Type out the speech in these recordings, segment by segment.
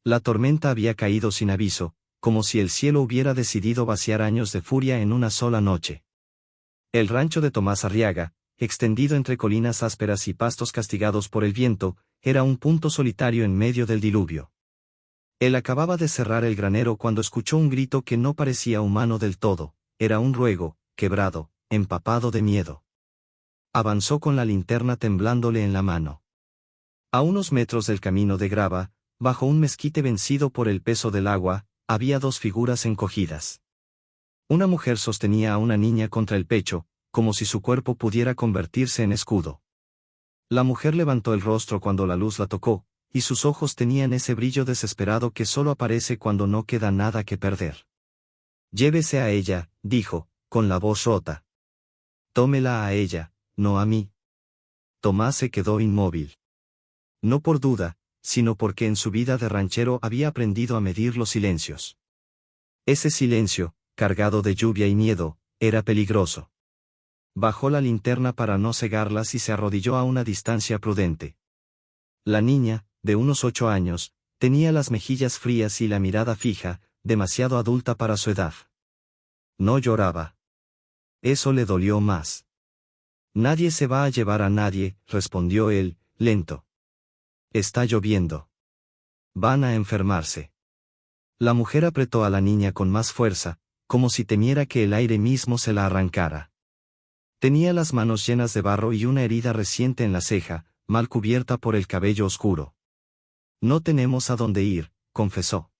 La tormenta había caído sin aviso, como si el cielo hubiera decidido vaciar años de furia en una sola noche. El rancho de Tomás Arriaga, extendido entre colinas ásperas y pastos castigados por el viento, era un punto solitario en medio del diluvio. Él acababa de cerrar el granero cuando escuchó un grito que no parecía humano del todo, era un ruego, quebrado, empapado de miedo. Avanzó con la linterna temblándole en la mano. A unos metros del camino de grava, bajo un mezquite vencido por el peso del agua, había dos figuras encogidas. Una mujer sostenía a una niña contra el pecho, como si su cuerpo pudiera convertirse en escudo. La mujer levantó el rostro cuando la luz la tocó, y sus ojos tenían ese brillo desesperado que solo aparece cuando no queda nada que perder. «Llévese a ella», dijo, con la voz rota. «Tómela a ella, no a mí». Tomás se quedó inmóvil. No por duda, sino porque en su vida de ranchero había aprendido a medir los silencios. Ese silencio, cargado de lluvia y miedo, era peligroso. Bajó la linterna para no cegarlas y se arrodilló a una distancia prudente. La niña, de unos 8 años, tenía las mejillas frías y la mirada fija, demasiado adulta para su edad. No lloraba. Eso le dolió más. «Nadie se va a llevar a nadie», respondió él, lento. «Está lloviendo. Van a enfermarse». La mujer apretó a la niña con más fuerza, como si temiera que el aire mismo se la arrancara. Tenía las manos llenas de barro y una herida reciente en la ceja, mal cubierta por el cabello oscuro. «No tenemos a dónde ir», confesó.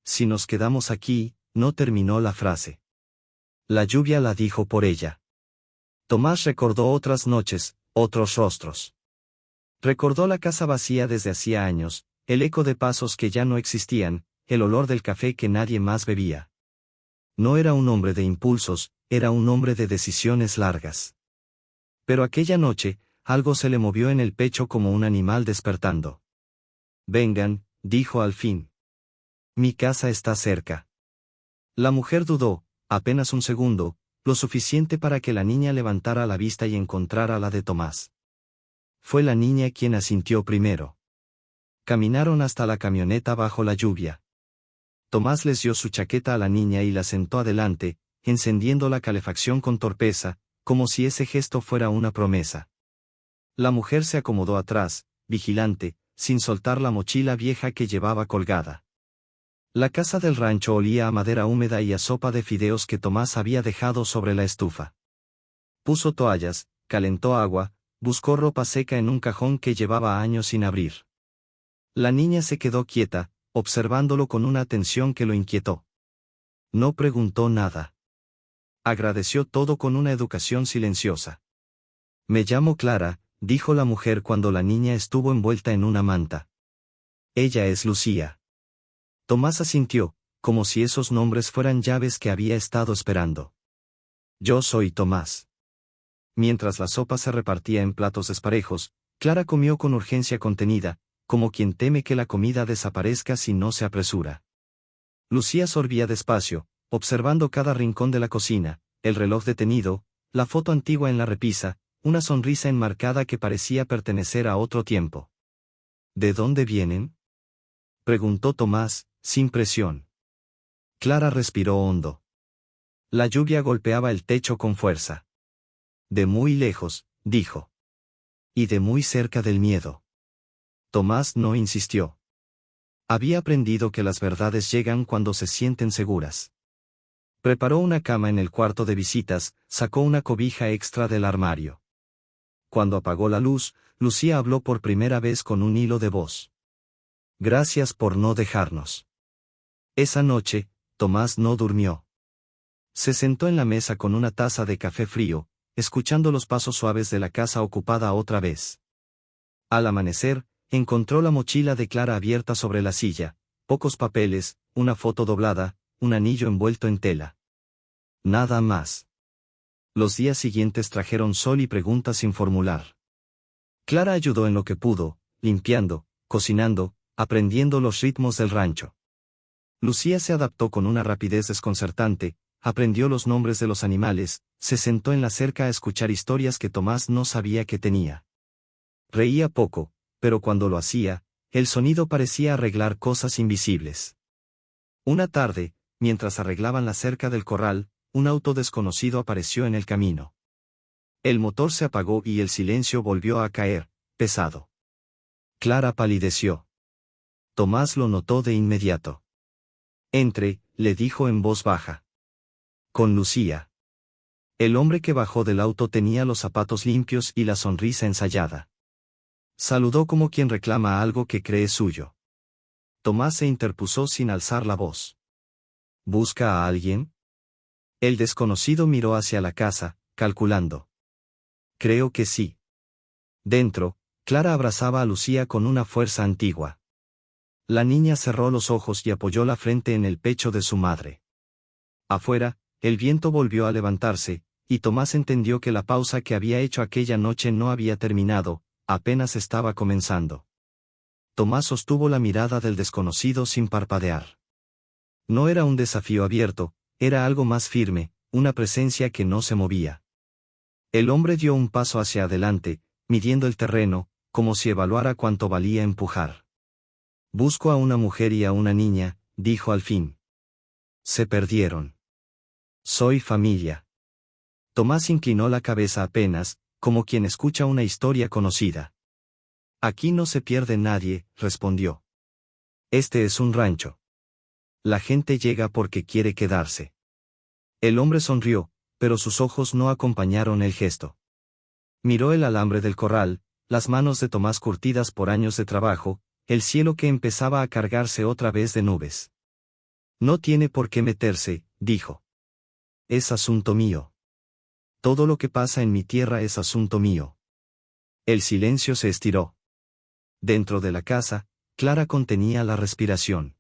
«Si nos quedamos aquí», no terminó la frase. La lluvia la dijo por ella. Tomás recordó otras noches, otros rostros. Recordó la casa vacía desde hacía años, el eco de pasos que ya no existían, el olor del café que nadie más bebía. No era un hombre de impulsos, era un hombre de decisiones largas. Pero aquella noche, algo se le movió en el pecho como un animal despertando. «Vengan», dijo al fin. «Mi casa está cerca». La mujer dudó, apenas un segundo, lo suficiente para que la niña levantara la vista y encontrara la de Tomás. Fue la niña quien asintió primero. Caminaron hasta la camioneta bajo la lluvia. Tomás les dio su chaqueta a la niña y la sentó adelante, encendiendo la calefacción con torpeza, como si ese gesto fuera una promesa. La mujer se acomodó atrás, vigilante, sin soltar la mochila vieja que llevaba colgada. La casa del rancho olía a madera húmeda y a sopa de fideos que Tomás había dejado sobre la estufa. Puso toallas, calentó agua, buscó ropa seca en un cajón que llevaba años sin abrir. La niña se quedó quieta, observándolo con una atención que lo inquietó. No preguntó nada. Agradeció todo con una educación silenciosa. «Me llamo Clara», dijo la mujer cuando la niña estuvo envuelta en una manta. «Ella es Lucía». Tomás asintió, como si esos nombres fueran llaves que había estado esperando. «Yo soy Tomás». Mientras la sopa se repartía en platos desparejos, Clara comió con urgencia contenida, como quien teme que la comida desaparezca si no se apresura. Lucía sorbía despacio, observando cada rincón de la cocina, el reloj detenido, la foto antigua en la repisa, una sonrisa enmarcada que parecía pertenecer a otro tiempo. «¿De dónde vienen?», preguntó Tomás, sin presión. Clara respiró hondo. La lluvia golpeaba el techo con fuerza. «De muy lejos», dijo. «Y de muy cerca del miedo». Tomás no insistió. Había aprendido que las verdades llegan cuando se sienten seguras. Preparó una cama en el cuarto de visitas, sacó una cobija extra del armario. Cuando apagó la luz, Lucía habló por primera vez con un hilo de voz. «Gracias por no dejarnos». Esa noche, Tomás no durmió. Se sentó en la mesa con una taza de café frío, escuchando los pasos suaves de la casa ocupada otra vez. Al amanecer, encontró la mochila de Clara abierta sobre la silla, pocos papeles, una foto doblada, un anillo envuelto en tela. Nada más. Los días siguientes trajeron sol y preguntas sin formular. Clara ayudó en lo que pudo, limpiando, cocinando, aprendiendo los ritmos del rancho. Lucía se adaptó con una rapidez desconcertante, aprendió los nombres de los animales, se sentó en la cerca a escuchar historias que Tomás no sabía que tenía. Reía poco, pero cuando lo hacía, el sonido parecía arreglar cosas invisibles. Una tarde, mientras arreglaban la cerca del corral, un auto desconocido apareció en el camino. El motor se apagó y el silencio volvió a caer, pesado. Clara palideció. Tomás lo notó de inmediato. Entre, le dijo en voz baja. Con Lucía. El hombre que bajó del auto tenía los zapatos limpios y la sonrisa ensayada. Saludó como quien reclama algo que cree suyo. Tomás se interpuso sin alzar la voz. ¿Busca a alguien? El desconocido miró hacia la casa, calculando. Creo que sí. Dentro, Clara abrazaba a Lucía con una fuerza antigua. La niña cerró los ojos y apoyó la frente en el pecho de su madre. Afuera, el viento volvió a levantarse, y Tomás entendió que la pausa que había hecho aquella noche no había terminado, apenas estaba comenzando. Tomás sostuvo la mirada del desconocido sin parpadear. No era un desafío abierto, era algo más firme, una presencia que no se movía. El hombre dio un paso hacia adelante, midiendo el terreno, como si evaluara cuánto valía empujar. Busco a una mujer y a una niña, dijo al fin. Se perdieron. Soy familia. Tomás inclinó la cabeza apenas, como quien escucha una historia conocida. Aquí no se pierde nadie, respondió. Este es un rancho. La gente llega porque quiere quedarse. El hombre sonrió, pero sus ojos no acompañaron el gesto. Miró el alambre del corral, las manos de Tomás curtidas por años de trabajo, el cielo que empezaba a cargarse otra vez de nubes. No tiene por qué meterse, dijo. Es asunto mío. Todo lo que pasa en mi tierra es asunto mío. El silencio se estiró. Dentro de la casa, Clara contenía la respiración.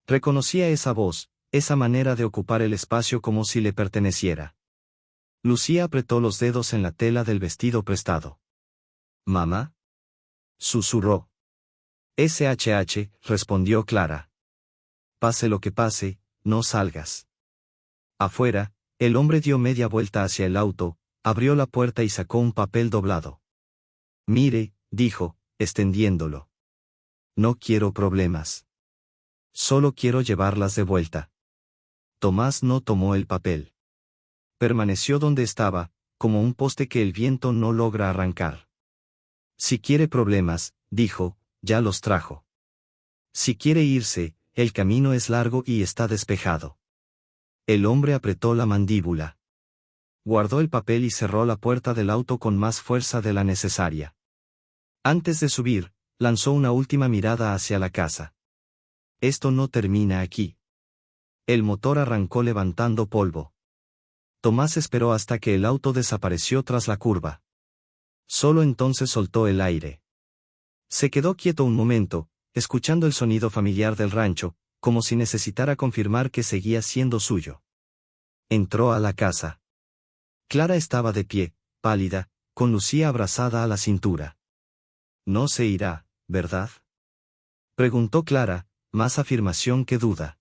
Reconocía esa voz, esa manera de ocupar el espacio como si le perteneciera. Lucía apretó los dedos en la tela del vestido prestado. ¿Mamá? Susurró. SHH, respondió Clara. Pase lo que pase, no salgas. Afuera, el hombre dio media vuelta hacia el auto, abrió la puerta y sacó un papel doblado. Mire, dijo, extendiéndolo. No quiero problemas. Solo quiero llevarlas de vuelta. Tomás no tomó el papel. Permaneció donde estaba, como un poste que el viento no logra arrancar. Si quiere problemas, dijo, ya los trajo. Si quiere irse, el camino es largo y está despejado. El hombre apretó la mandíbula. Guardó el papel y cerró la puerta del auto con más fuerza de la necesaria. Antes de subir, lanzó una última mirada hacia la casa. Esto no termina aquí. El motor arrancó levantando polvo. Tomás esperó hasta que el auto desapareció tras la curva. Solo entonces soltó el aire. Se quedó quieto un momento, escuchando el sonido familiar del rancho, como si necesitara confirmar que seguía siendo suyo. Entró a la casa. Clara estaba de pie, pálida, con Lucía abrazada a la cintura. No se irá, ¿verdad? Preguntó Clara, más afirmación que duda.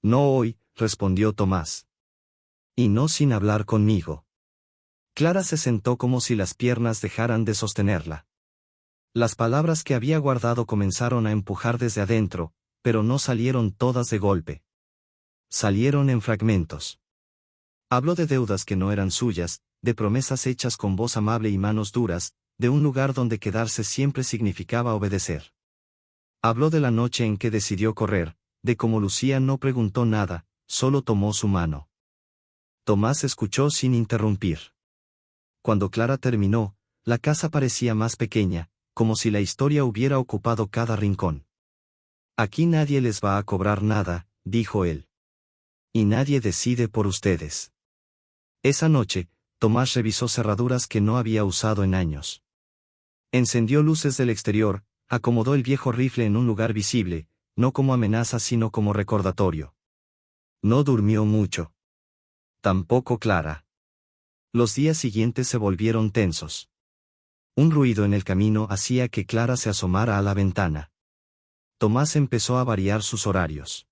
No hoy, respondió Tomás. Y no sin hablar conmigo. Clara se sentó como si las piernas dejaran de sostenerla. Las palabras que había guardado comenzaron a empujar desde adentro, pero no salieron todas de golpe. Salieron en fragmentos. Habló de deudas que no eran suyas, de promesas hechas con voz amable y manos duras, de un lugar donde quedarse siempre significaba obedecer. Habló de la noche en que decidió correr, de cómo Lucía no preguntó nada, solo tomó su mano. Tomás escuchó sin interrumpir. Cuando Clara terminó, la casa parecía más pequeña, como si la historia hubiera ocupado cada rincón. Aquí nadie les va a cobrar nada, dijo él. Y nadie decide por ustedes. Esa noche, Tomás revisó cerraduras que no había usado en años. Encendió luces del exterior, acomodó el viejo rifle en un lugar visible, no como amenaza sino como recordatorio. No durmió mucho. Tampoco Clara. Los días siguientes se volvieron tensos. Un ruido en el camino hacía que Clara se asomara a la ventana. Tomás empezó a variar sus horarios.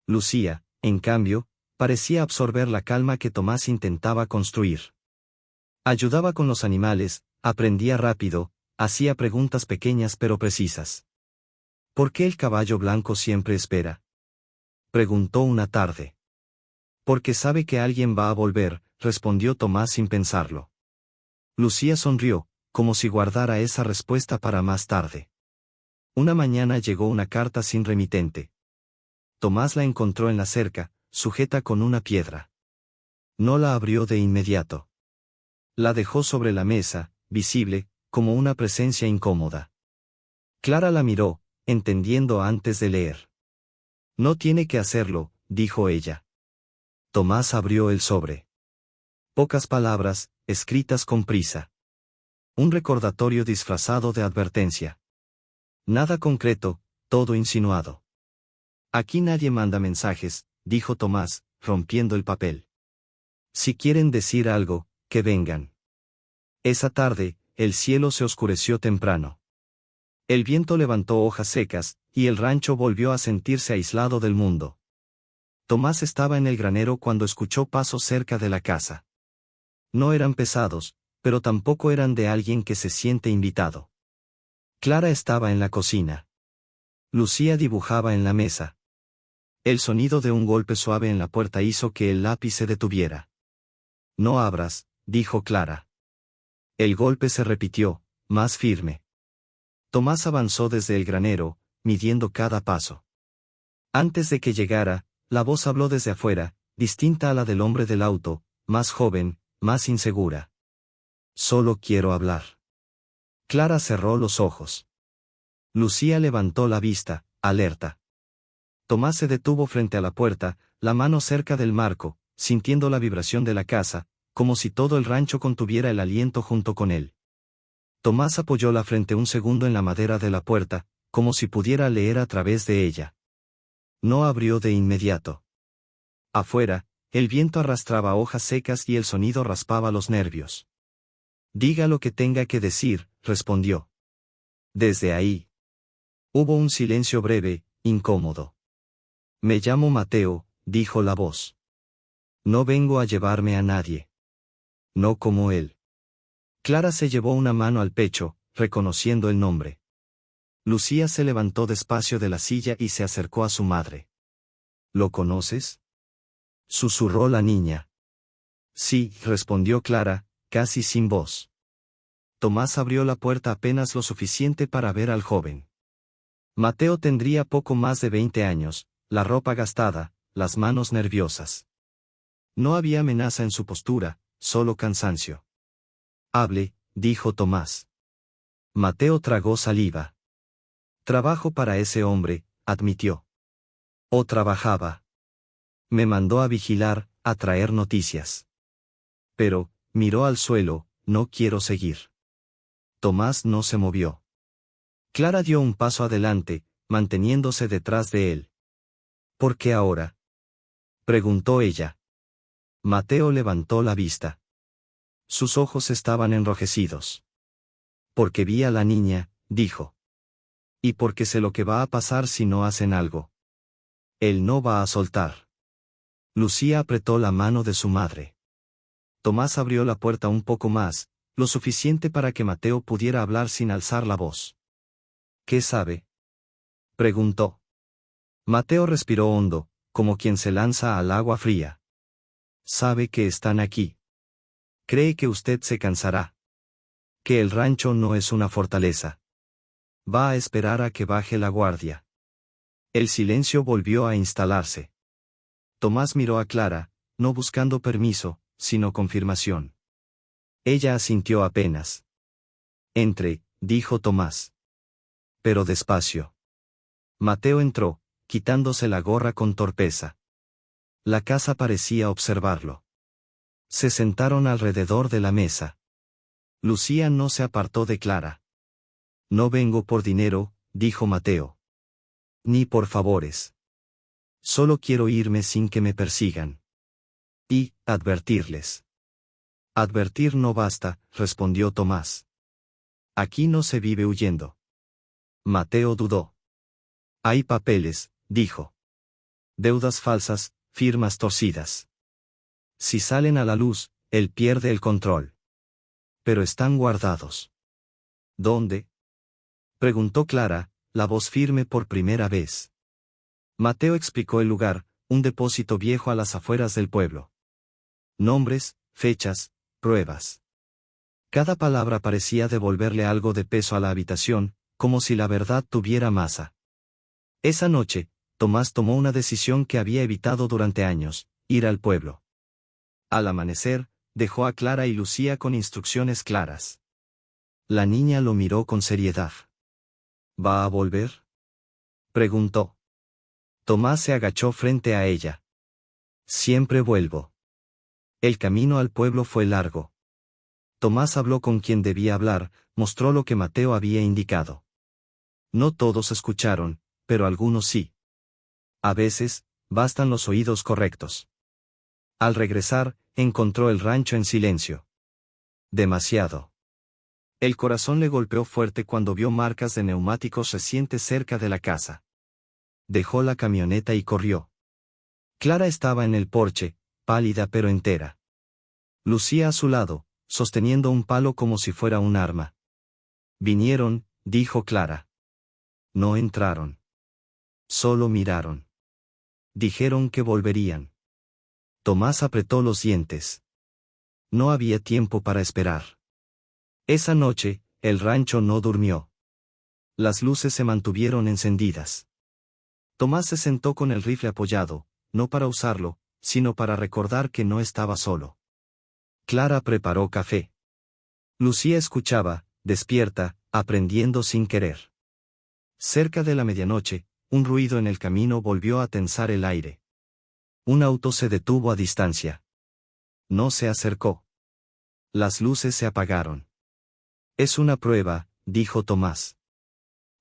Lucía, en cambio, parecía absorber la calma que Tomás intentaba construir. Ayudaba con los animales, aprendía rápido, hacía preguntas pequeñas pero precisas. ¿Por qué el caballo blanco siempre espera? Preguntó una tarde. Porque sabe que alguien va a volver, respondió Tomás sin pensarlo. Lucía sonrió, como si guardara esa respuesta para más tarde. Una mañana llegó una carta sin remitente. Tomás la encontró en la cerca, sujeta con una piedra. No la abrió de inmediato. La dejó sobre la mesa, visible, como una presencia incómoda. Clara la miró, entendiendo antes de leer. No tiene que hacerlo, dijo ella. Tomás abrió el sobre. Pocas palabras, escritas con prisa. Un recordatorio disfrazado de advertencia. Nada concreto, todo insinuado. Aquí nadie manda mensajes, dijo Tomás, rompiendo el papel. Si quieren decir algo, que vengan. Esa tarde, el cielo se oscureció temprano. El viento levantó hojas secas, y el rancho volvió a sentirse aislado del mundo. Tomás estaba en el granero cuando escuchó pasos cerca de la casa. No eran pesados, pero tampoco eran de alguien que se siente invitado. Clara estaba en la cocina. Lucía dibujaba en la mesa. El sonido de un golpe suave en la puerta hizo que el lápiz se detuviera. No abras, dijo Clara. El golpe se repitió, más firme. Tomás avanzó desde el granero, midiendo cada paso. Antes de que llegara, la voz habló desde afuera, distinta a la del hombre del auto, más joven, más insegura. Solo quiero hablar. Clara cerró los ojos. Lucía levantó la vista, alerta. Tomás se detuvo frente a la puerta, la mano cerca del marco, sintiendo la vibración de la casa, como si todo el rancho contuviera el aliento junto con él. Tomás apoyó la frente un segundo en la madera de la puerta, como si pudiera leer a través de ella. No abrió de inmediato. Afuera, el viento arrastraba hojas secas y el sonido raspaba los nervios. Diga lo que tenga que decir, respondió. Desde ahí. Hubo un silencio breve, incómodo. Me llamo Mateo, dijo la voz. No vengo a llevarme a nadie. No como él. Clara se llevó una mano al pecho, reconociendo el nombre. Lucía se levantó despacio de la silla y se acercó a su madre. ¿Lo conoces?, susurró la niña. Sí, respondió Clara, casi sin voz. Tomás abrió la puerta apenas lo suficiente para ver al joven. Mateo tendría poco más de 20 años, la ropa gastada, las manos nerviosas. No había amenaza en su postura, solo cansancio. Hable, dijo Tomás. Mateo tragó saliva. Trabajo para ese hombre, admitió. O trabajaba. Me mandó a vigilar, a traer noticias. Pero, miró al suelo, no quiero seguir. Tomás no se movió. Clara dio un paso adelante, manteniéndose detrás de él. ¿Por qué ahora?, preguntó ella. Mateo levantó la vista. Sus ojos estaban enrojecidos. Porque vi a la niña, dijo. Y porque sé lo que va a pasar si no hacen algo. Él no va a soltar. Lucía apretó la mano de su madre. Tomás abrió la puerta un poco más, lo suficiente para que Mateo pudiera hablar sin alzar la voz. ¿Qué sabe?, preguntó. Mateo respiró hondo, como quien se lanza al agua fría. Sabe que están aquí. Cree que usted se cansará. Que el rancho no es una fortaleza. Va a esperar a que baje la guardia. El silencio volvió a instalarse. Tomás miró a Clara, no buscando permiso, sino confirmación. Ella asintió apenas. Entre, dijo Tomás. Pero despacio. Mateo entró, quitándose la gorra con torpeza. La casa parecía observarlo. Se sentaron alrededor de la mesa. Lucía no se apartó de Clara. No vengo por dinero, dijo Mateo. Ni por favores. Solo quiero irme sin que me persigan. Y, advertirles. Advertir no basta, respondió Tomás. Aquí no se vive huyendo. Mateo dudó. Hay papeles, dijo. Deudas falsas, firmas torcidas. Si salen a la luz, él pierde el control. Pero están guardados. ¿Dónde?, preguntó Clara, la voz firme por primera vez. Mateo explicó el lugar, un depósito viejo a las afueras del pueblo. Nombres, fechas, pruebas. Cada palabra parecía devolverle algo de peso a la habitación, como si la verdad tuviera masa. Esa noche, Tomás tomó una decisión que había evitado durante años: ir al pueblo. Al amanecer, dejó a Clara y Lucía con instrucciones claras. La niña lo miró con seriedad. ¿Va a volver?, preguntó. Tomás se agachó frente a ella. Siempre vuelvo. El camino al pueblo fue largo. Tomás habló con quien debía hablar, mostró lo que Mateo había indicado. No todos escucharon, pero algunos sí. A veces, bastan los oídos correctos. Al regresar, encontró el rancho en silencio. Demasiado. El corazón le golpeó fuerte cuando vio marcas de neumáticos recientes cerca de la casa. Dejó la camioneta y corrió. Clara estaba en el porche, pálida pero entera. Lucía a su lado, sosteniendo un palo como si fuera un arma. Vinieron, dijo Clara. No entraron. Solo miraron. Dijeron que volverían. Tomás apretó los dientes. No había tiempo para esperar. Esa noche, el rancho no durmió. Las luces se mantuvieron encendidas. Tomás se sentó con el rifle apoyado, no para usarlo, sino para recordar que no estaba solo. Clara preparó café. Lucía escuchaba, despierta, aprendiendo sin querer. Cerca de la medianoche, un ruido en el camino volvió a tensar el aire. Un auto se detuvo a distancia. No se acercó. Las luces se apagaron. Es una prueba, dijo Tomás.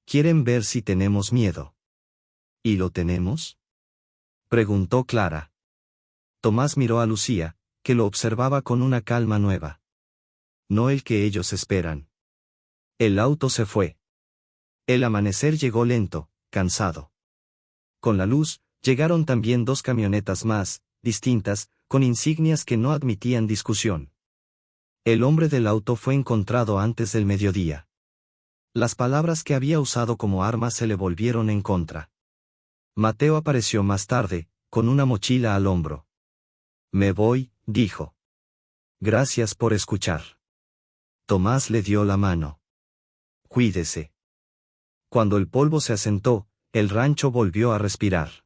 Quieren ver si tenemos miedo. ¿Y lo tenemos?, preguntó Clara. Tomás miró a Lucía, que lo observaba con una calma nueva. No el que ellos esperan. El auto se fue. El amanecer llegó lento, cansado. Con la luz, llegaron también dos camionetas más, distintas, con insignias que no admitían discusión. El hombre del auto fue encontrado antes del mediodía. Las palabras que había usado como arma se le volvieron en contra. Mateo apareció más tarde, con una mochila al hombro. Me voy, dijo. Gracias por escuchar. Tomás le dio la mano. Cuídese. Cuando el polvo se asentó, el rancho volvió a respirar.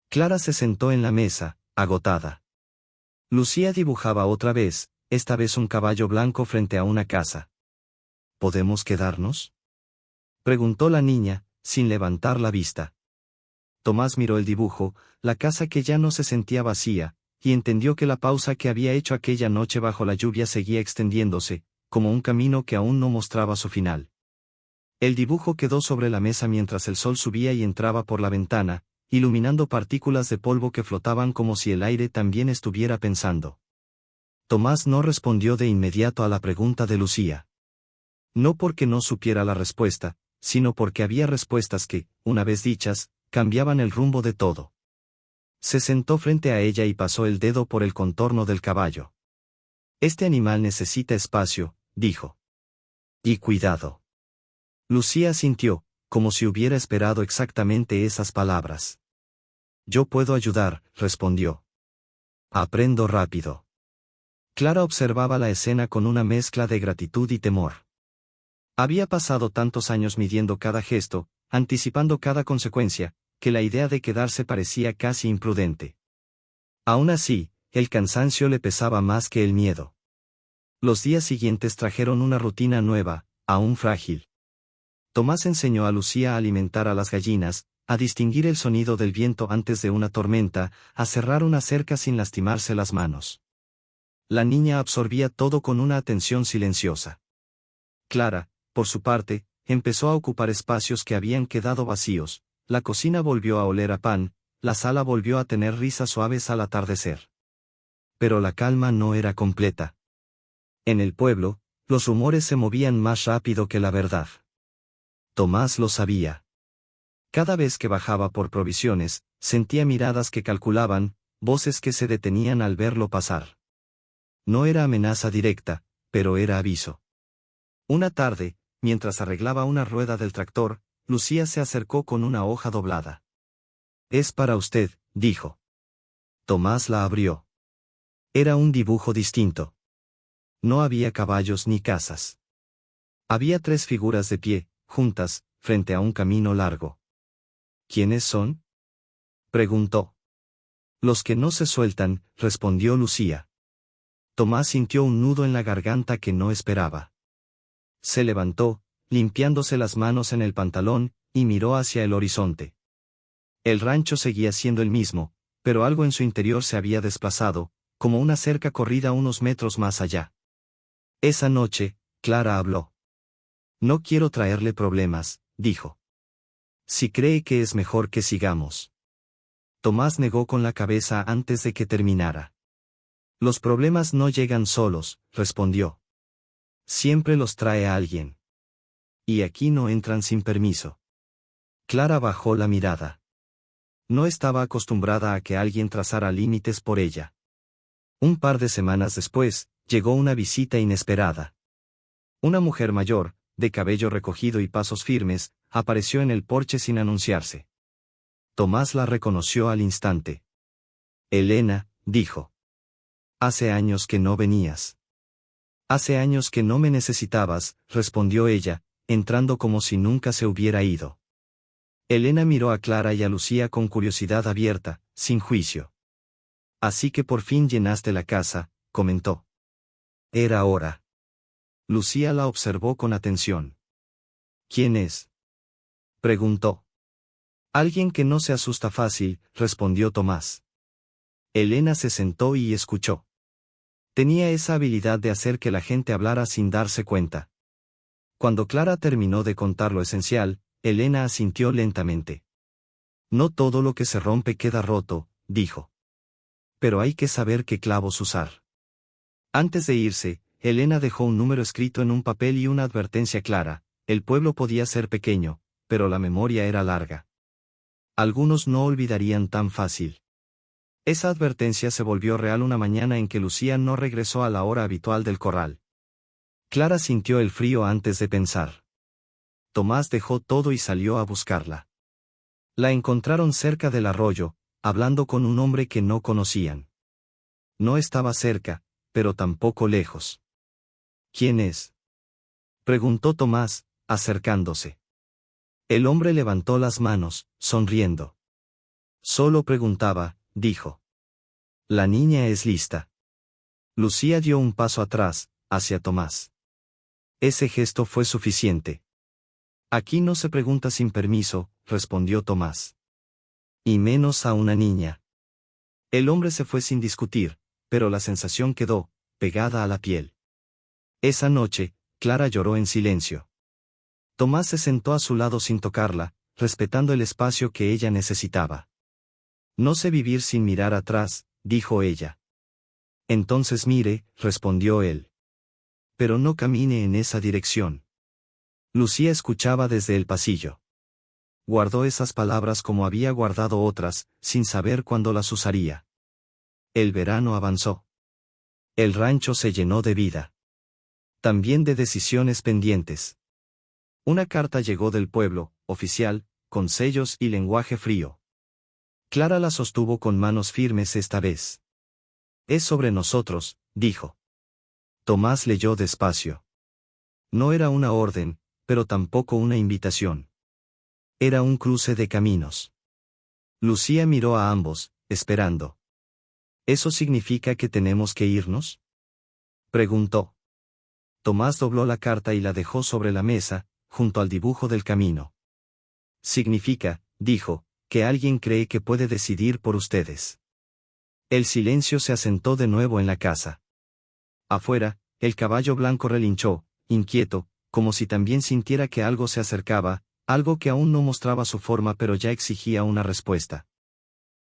Clara se sentó en la mesa, agotada. Lucía dibujaba otra vez, esta vez un caballo blanco frente a una casa. ¿Podemos quedarnos?, preguntó la niña, sin levantar la vista. Tomás miró el dibujo, la casa que ya no se sentía vacía, y entendió que la pausa que había hecho aquella noche bajo la lluvia seguía extendiéndose, como un camino que aún no mostraba su final. El dibujo quedó sobre la mesa mientras el sol subía y entraba por la ventana, iluminando partículas de polvo que flotaban como si el aire también estuviera pensando. Tomás no respondió de inmediato a la pregunta de Lucía. No porque no supiera la respuesta, sino porque había respuestas que, una vez dichas, cambiaban el rumbo de todo. Se sentó frente a ella y pasó el dedo por el contorno del caballo. Este animal necesita espacio, dijo. Y cuidado. Lucía asintió, como si hubiera esperado exactamente esas palabras. Yo puedo ayudar, respondió. Aprendo rápido. Clara observaba la escena con una mezcla de gratitud y temor. Había pasado tantos años midiendo cada gesto, anticipando cada consecuencia, que la idea de quedarse parecía casi imprudente. Aún así, el cansancio le pesaba más que el miedo. Los días siguientes trajeron una rutina nueva, aún frágil. Tomás enseñó a Lucía a alimentar a las gallinas, a distinguir el sonido del viento antes de una tormenta, a cerrar una cerca sin lastimarse las manos. La niña absorbía todo con una atención silenciosa. Clara, por su parte, empezó a ocupar espacios que habían quedado vacíos. La cocina volvió a oler a pan, la sala volvió a tener risas suaves al atardecer. Pero la calma no era completa. En el pueblo, los rumores se movían más rápido que la verdad. Tomás lo sabía. Cada vez que bajaba por provisiones, sentía miradas que calculaban, voces que se detenían al verlo pasar. No era amenaza directa, pero era aviso. Una tarde, mientras arreglaba una rueda del tractor, Lucía se acercó con una hoja doblada. «Es para usted», dijo. Tomás la abrió. Era un dibujo distinto. No había caballos ni casas. Había 3 figuras de pie, juntas, frente a un camino largo. «¿Quiénes son?», preguntó. «Los que no se sueltan», respondió Lucía. Tomás sintió un nudo en la garganta que no esperaba. Se levantó, limpiándose las manos en el pantalón, y miró hacia el horizonte. El rancho seguía siendo el mismo, pero algo en su interior se había desplazado, como una cerca corrida unos metros más allá. Esa noche, Clara habló. «No quiero traerle problemas», dijo. «Si cree que es mejor que sigamos». Tomás negó con la cabeza antes de que terminara. «Los problemas no llegan solos», respondió. «Siempre los trae alguien. Y aquí no entran sin permiso». Clara bajó la mirada. No estaba acostumbrada a que alguien trazara límites por ella. Un par de semanas después, llegó una visita inesperada. Una mujer mayor, de cabello recogido y pasos firmes, apareció en el porche sin anunciarse. Tomás la reconoció al instante. «Elena», dijo. «Hace años que no venías». «Hace años que no me necesitabas», respondió ella, entrando como si nunca se hubiera ido. Elena miró a Clara y a Lucía con curiosidad abierta, sin juicio. «Así que por fin llenaste la casa», comentó. «Era hora». Lucía la observó con atención. «¿Quién es?», preguntó. «Alguien que no se asusta fácil», respondió Tomás. Elena se sentó y escuchó. Tenía esa habilidad de hacer que la gente hablara sin darse cuenta. Cuando Clara terminó de contar lo esencial, Elena asintió lentamente. «No todo lo que se rompe queda roto», dijo. «Pero hay que saber qué clavos usar». Antes de irse, Elena dejó un número escrito en un papel y una advertencia clara: el pueblo podía ser pequeño, pero la memoria era larga. Algunos no olvidarían tan fácil. Esa advertencia se volvió real una mañana en que Lucía no regresó a la hora habitual del corral. Clara sintió el frío antes de pensar. Tomás dejó todo y salió a buscarla. La encontraron cerca del arroyo, hablando con un hombre que no conocían. No estaba cerca, pero tampoco lejos. «¿Quién es?», preguntó Tomás, acercándose. El hombre levantó las manos, sonriendo. «Solo preguntaba», dijo. «La niña es lista». Lucía dio un paso atrás, hacia Tomás. Ese gesto fue suficiente. «Aquí no se pregunta sin permiso», respondió Tomás. «Y menos a una niña». El hombre se fue sin discutir, pero la sensación quedó, pegada a la piel. Esa noche, Clara lloró en silencio. Tomás se sentó a su lado sin tocarla, respetando el espacio que ella necesitaba. «No sé vivir sin mirar atrás», dijo ella. «Entonces mire», respondió él. «Pero no camine en esa dirección». Lucía escuchaba desde el pasillo. Guardó esas palabras como había guardado otras, sin saber cuándo las usaría. El verano avanzó. El rancho se llenó de vida. También de decisiones pendientes. Una carta llegó del pueblo, oficial, con sellos y lenguaje frío. Clara la sostuvo con manos firmes esta vez. «Es sobre nosotros», dijo. Tomás leyó despacio. No era una orden, pero tampoco una invitación. Era un cruce de caminos. Lucía miró a ambos, esperando. «¿Eso significa que tenemos que irnos?», preguntó. Tomás dobló la carta y la dejó sobre la mesa, junto al dibujo del camino. «Significa», dijo, «que alguien cree que puede decidir por ustedes». El silencio se asentó de nuevo en la casa. Afuera, el caballo blanco relinchó, inquieto, como si también sintiera que algo se acercaba, algo que aún no mostraba su forma pero ya exigía una respuesta.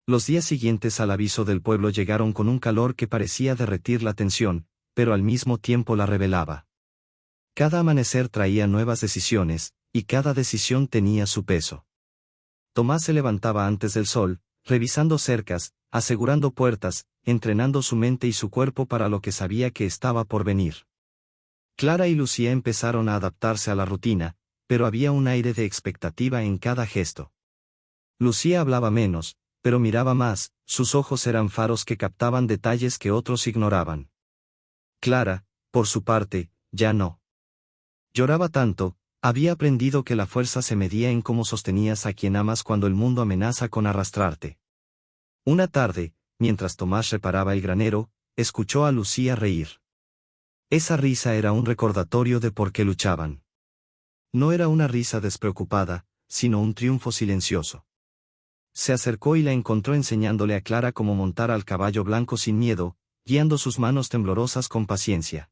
Los días siguientes al aviso del pueblo llegaron con un calor que parecía derretir la tensión, pero al mismo tiempo la revelaba. Cada amanecer traía nuevas decisiones, y cada decisión tenía su peso. Tomás se levantaba antes del sol, revisando cercas, asegurando puertas, entrenando su mente y su cuerpo para lo que sabía que estaba por venir. Clara y Lucía empezaron a adaptarse a la rutina, pero había un aire de expectativa en cada gesto. Lucía hablaba menos, pero miraba más, sus ojos eran faros que captaban detalles que otros ignoraban. Clara, por su parte, ya no lloraba tanto, había aprendido que la fuerza se medía en cómo sostenías a quien amas cuando el mundo amenaza con arrastrarte. Una tarde, mientras Tomás reparaba el granero, escuchó a Lucía reír. Esa risa era un recordatorio de por qué luchaban. No era una risa despreocupada, sino un triunfo silencioso. Se acercó y la encontró enseñándole a Clara cómo montar al caballo blanco sin miedo, guiando sus manos temblorosas con paciencia.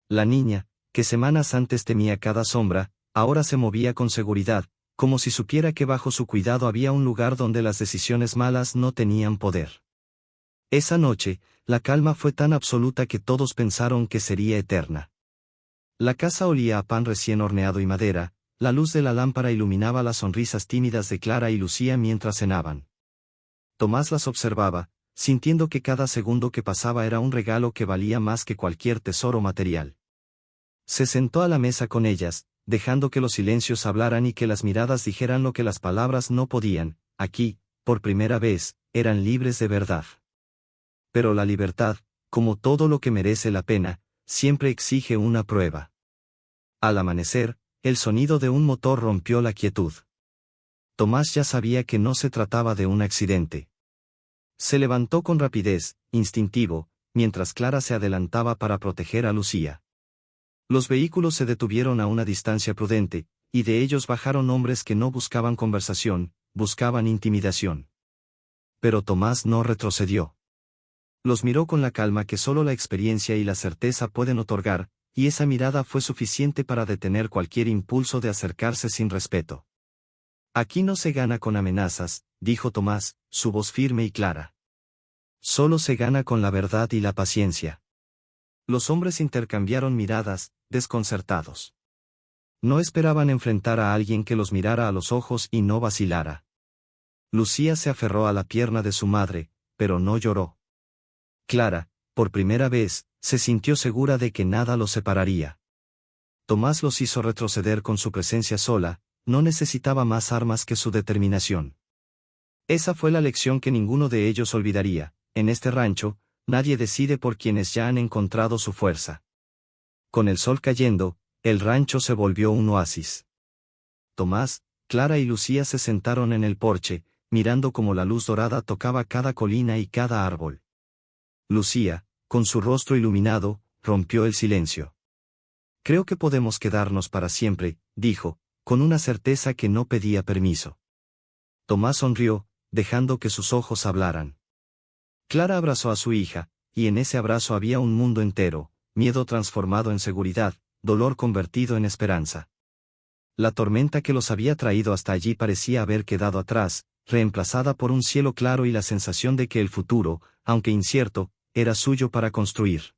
La niña, que semanas antes temía cada sombra, ahora se movía con seguridad, como si supiera que bajo su cuidado había un lugar donde las decisiones malas no tenían poder. Esa noche, la calma fue tan absoluta que todos pensaron que sería eterna. La casa olía a pan recién horneado y madera, la luz de la lámpara iluminaba las sonrisas tímidas de Clara y Lucía mientras cenaban. Tomás las observaba, sintiendo que cada segundo que pasaba era un regalo que valía más que cualquier tesoro material. Se sentó a la mesa con ellas, dejando que los silencios hablaran y que las miradas dijeran lo que las palabras no podían. Aquí, por primera vez, eran libres de verdad. Pero la libertad, como todo lo que merece la pena, siempre exige una prueba. Al amanecer, el sonido de un motor rompió la quietud. Tomás ya sabía que no se trataba de un accidente. Se levantó con rapidez, instintivo, mientras Clara se adelantaba para proteger a Lucía. Los vehículos se detuvieron a una distancia prudente, y de ellos bajaron hombres que no buscaban conversación, buscaban intimidación. Pero Tomás no retrocedió. Los miró con la calma que solo la experiencia y la certeza pueden otorgar, y esa mirada fue suficiente para detener cualquier impulso de acercarse sin respeto. Aquí no se gana con amenazas, dijo Tomás, su voz firme y clara. Solo se gana con la verdad y la paciencia. Los hombres intercambiaron miradas, desconcertados. No esperaban enfrentar a alguien que los mirara a los ojos y no vacilara. Lucía se aferró a la pierna de su madre, pero no lloró. Clara, por primera vez, se sintió segura de que nada los separaría. Tomás los hizo retroceder con su presencia sola, no necesitaba más armas que su determinación. Esa fue la lección que ninguno de ellos olvidaría. En este rancho, nadie decide por quienes ya han encontrado su fuerza. Con el sol cayendo, el rancho se volvió un oasis. Tomás, Clara y Lucía se sentaron en el porche, mirando cómo la luz dorada tocaba cada colina y cada árbol. Lucía, con su rostro iluminado, rompió el silencio. Creo que podemos quedarnos para siempre, dijo, con una certeza que no pedía permiso. Tomás sonrió, dejando que sus ojos hablaran. Clara abrazó a su hija, y en ese abrazo había un mundo entero, miedo transformado en seguridad, dolor convertido en esperanza. La tormenta que los había traído hasta allí parecía haber quedado atrás, reemplazada por un cielo claro y la sensación de que el futuro, aunque incierto, era suyo para construir.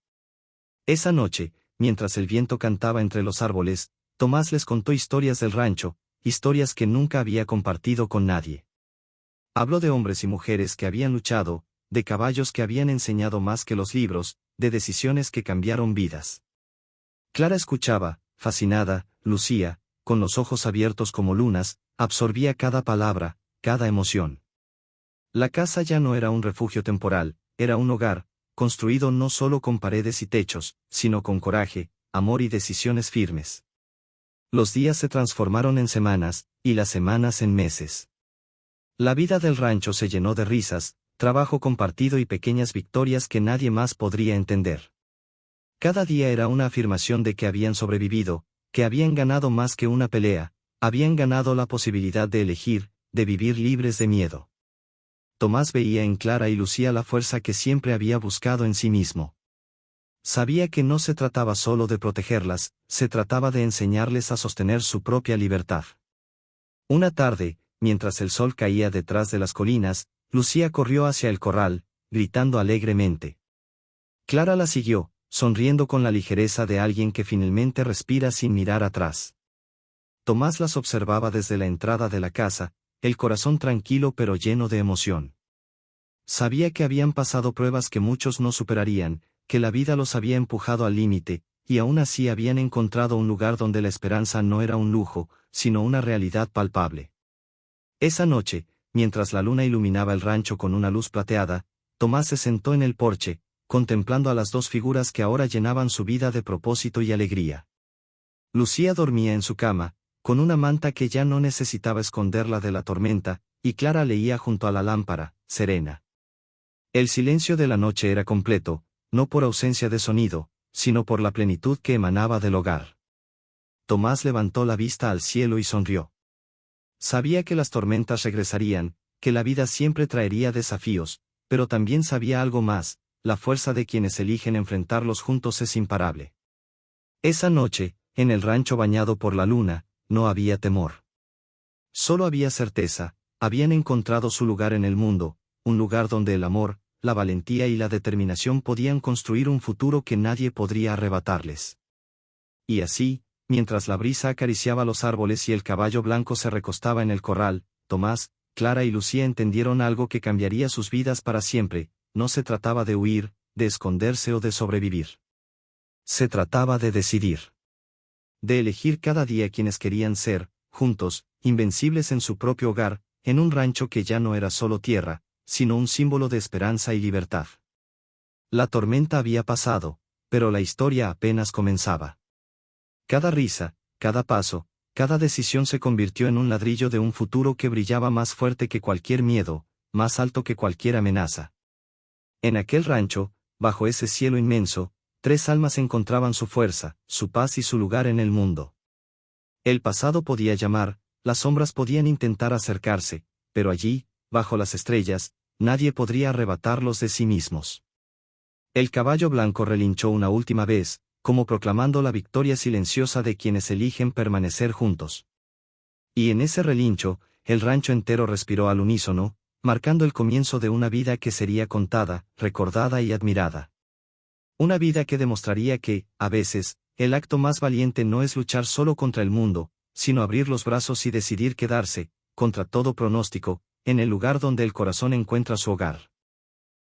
Esa noche, mientras el viento cantaba entre los árboles, Tomás les contó historias del rancho, historias que nunca había compartido con nadie. Habló de hombres y mujeres que habían luchado, de caballos que habían enseñado más que los libros, de decisiones que cambiaron vidas. Clara escuchaba, fascinada, Lucía, con los ojos abiertos como lunas, absorbía cada palabra, cada emoción. La casa ya no era un refugio temporal, era un hogar, construido no solo con paredes y techos, sino con coraje, amor y decisiones firmes. Los días se transformaron en semanas, y las semanas en meses. La vida del rancho se llenó de risas, trabajo compartido y pequeñas victorias que nadie más podría entender. Cada día era una afirmación de que habían sobrevivido, que habían ganado más que una pelea, habían ganado la posibilidad de elegir, de vivir libres de miedo. Tomás veía en Clara y Lucía la fuerza que siempre había buscado en sí mismo. Sabía que no se trataba solo de protegerlas, se trataba de enseñarles a sostener su propia libertad. Una tarde, mientras el sol caía detrás de las colinas, Lucía corrió hacia el corral, gritando alegremente. Clara la siguió, sonriendo con la ligereza de alguien que finalmente respira sin mirar atrás. Tomás las observaba desde la entrada de la casa, el corazón tranquilo pero lleno de emoción. Sabía que habían pasado pruebas que muchos no superarían, que la vida los había empujado al límite, y aún así habían encontrado un lugar donde la esperanza no era un lujo, sino una realidad palpable. Esa noche, mientras la luna iluminaba el rancho con una luz plateada, Tomás se sentó en el porche, contemplando a las dos figuras que ahora llenaban su vida de propósito y alegría. Lucía dormía en su cama, con una manta que ya no necesitaba esconderla de la tormenta, y Clara leía junto a la lámpara, serena. El silencio de la noche era completo, no por ausencia de sonido, sino por la plenitud que emanaba del hogar. Tomás levantó la vista al cielo y sonrió. Sabía que las tormentas regresarían, que la vida siempre traería desafíos, pero también sabía algo más: la fuerza de quienes eligen enfrentarlos juntos es imparable. Esa noche, en el rancho bañado por la luna, no había temor. Solo había certeza: habían encontrado su lugar en el mundo, un lugar donde el amor, la valentía y la determinación podían construir un futuro que nadie podría arrebatarles. Y así, mientras la brisa acariciaba los árboles y el caballo blanco se recostaba en el corral, Tomás, Clara y Lucía entendieron algo que cambiaría sus vidas para siempre: no se trataba de huir, de esconderse o de sobrevivir. Se trataba de decidir. De elegir cada día quienes querían ser, juntos, invencibles en su propio hogar, en un rancho que ya no era solo tierra, sino un símbolo de esperanza y libertad. La tormenta había pasado, pero la historia apenas comenzaba. Cada risa, cada paso, cada decisión se convirtió en un ladrillo de un futuro que brillaba más fuerte que cualquier miedo, más alto que cualquier amenaza. En aquel rancho, bajo ese cielo inmenso, tres almas encontraban su fuerza, su paz y su lugar en el mundo. El pasado podía llamar, las sombras podían intentar acercarse, pero allí, bajo las estrellas, nadie podría arrebatarlos de sí mismos. El caballo blanco relinchó una última vez, como proclamando la victoria silenciosa de quienes eligen permanecer juntos. Y en ese relincho, el rancho entero respiró al unísono, marcando el comienzo de una vida que sería contada, recordada y admirada. Una vida que demostraría que, a veces, el acto más valiente no es luchar solo contra el mundo, sino abrir los brazos y decidir quedarse, contra todo pronóstico, en el lugar donde el corazón encuentra su hogar.